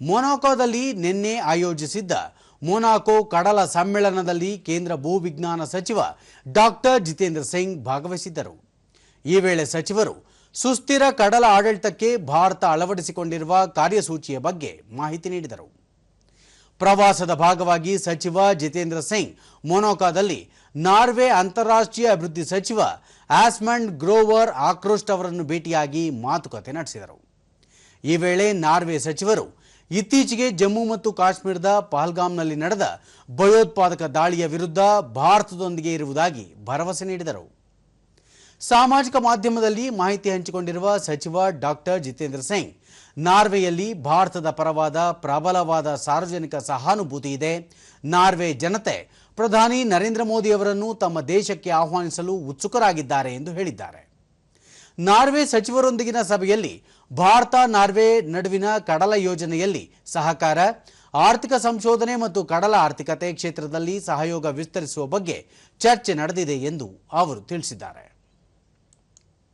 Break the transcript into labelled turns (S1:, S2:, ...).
S1: ಮೊನಾಕೋದಲ್ಲಿ ನಿನ್ನೆ ಆಯೋಜಿಸಿದ್ದ ಮೊನಾಕೋ ಕಡಲ ಸಮ್ಮೇಳನದಲ್ಲಿ ಕೇಂದ್ರ ಭೂವಿಜ್ಞಾನ ಸಚಿವ ಡಾಕ್ಟರ್ ಜಿತೇಂದ್ರ ಸಿಂಗ್ ಭಾಗವಹಿಸಿದ್ದರು. ಈ ವೇಳೆ ಸಚಿವರು ಸುಸ್ಥಿರ ಕಡಲ ಆಡಳಿತಕ್ಕೆ ಭಾರತ ಅಳವಡಿಸಿಕೊಂಡಿರುವ ಕಾರ್ಯಸೂಚಿಯ ಬಗ್ಗೆ ಮಾಹಿತಿ ನೀಡಿದರು. ಪ್ರವಾಸದ ಭಾಗವಾಗಿ ಸಚಿವ ಜಿತೇಂದ್ರ ಸಿಂಗ್ ಮೊನಾಕೋದಲ್ಲಿ ನಾರ್ವೆ ಅಂತಾರಾಷ್ಟ್ರೀಯ ಅಭಿವೃದ್ಧಿ ಸಚಿವ ಆಸ್ಮಂಡ್ ಗ್ರೋವರ್ ಆಕ್ರೋಸ್ಟ್ ಅವರನ್ನು ಭೇಟಿಯಾಗಿ ಮಾತುಕತೆ ನಡೆಸಿದರು. ಈ ವೇಳೆ ನಾರ್ವೆ ಸಚಿವರು ಇತ್ತೀಚೆಗೆ ಜಮ್ಮು ಮತ್ತು ಕಾಶ್ಮೀರದ ಪಹಲ್ಗಾಮ್ನಲ್ಲಿ ನಡೆದ ಭಯೋತ್ಪಾದಕ ದಾಳಿಯ ವಿರುದ್ಧ ಭಾರತದೊಂದಿಗೆ ಇರುವುದಾಗಿ ಭರವಸೆ ನೀಡಿದರು. ಸಾಮಾಜಿಕ ಮಾಧ್ಯಮದಲ್ಲಿ ಮಾಹಿತಿ ಹಂಚಿಕೊಂಡಿರುವ ಸಚಿವ ಡಾಕ್ಟರ್ ಜಿತೇಂದ್ರ ಸಿಂಗ್, ನಾರ್ವೆಯಲ್ಲಿ ಭಾರತದ ಪರವಾದ ಪ್ರಬಲವಾದ ಸಾರ್ವಜನಿಕ ಸಹಾನುಭೂತಿ ಇದೆ. ನಾರ್ವೆ ಜನತೆ ಪ್ರಧಾನಿ ನರೇಂದ್ರ ಮೋದಿ ಅವರನ್ನು ತಮ್ಮ ದೇಶಕ್ಕೆ ಆಹ್ವಾನಿಸಲು ಉತ್ಸುಕರಾಗಿದ್ದಾರೆ ಎಂದು ಹೇಳಿದ್ದಾರೆ. ನಾರ್ವೆ ಸಚಿವರೊಂದಿಗಿನ ಸಭೆಯಲ್ಲಿ ಭಾರತ ನಾರ್ವೆ ನಡುವಿನ ಕಡಲ ಯೋಜನೆಯಲ್ಲಿ ಸಹಕಾರ, ಆರ್ಥಿಕ ಸಂಶೋಧನೆ ಮತ್ತು ಕಡಲ ಆರ್ಥಿಕತೆ ಕ್ಷೇತ್ರದಲ್ಲಿ ಸಹಯೋಗ ವಿಸ್ತರಿಸುವ ಬಗ್ಗೆ ಚರ್ಚೆ ನಡೆದಿದೆ ಎಂದು ಅವರು ತಿಳಿಸಿದ್ದಾರೆ.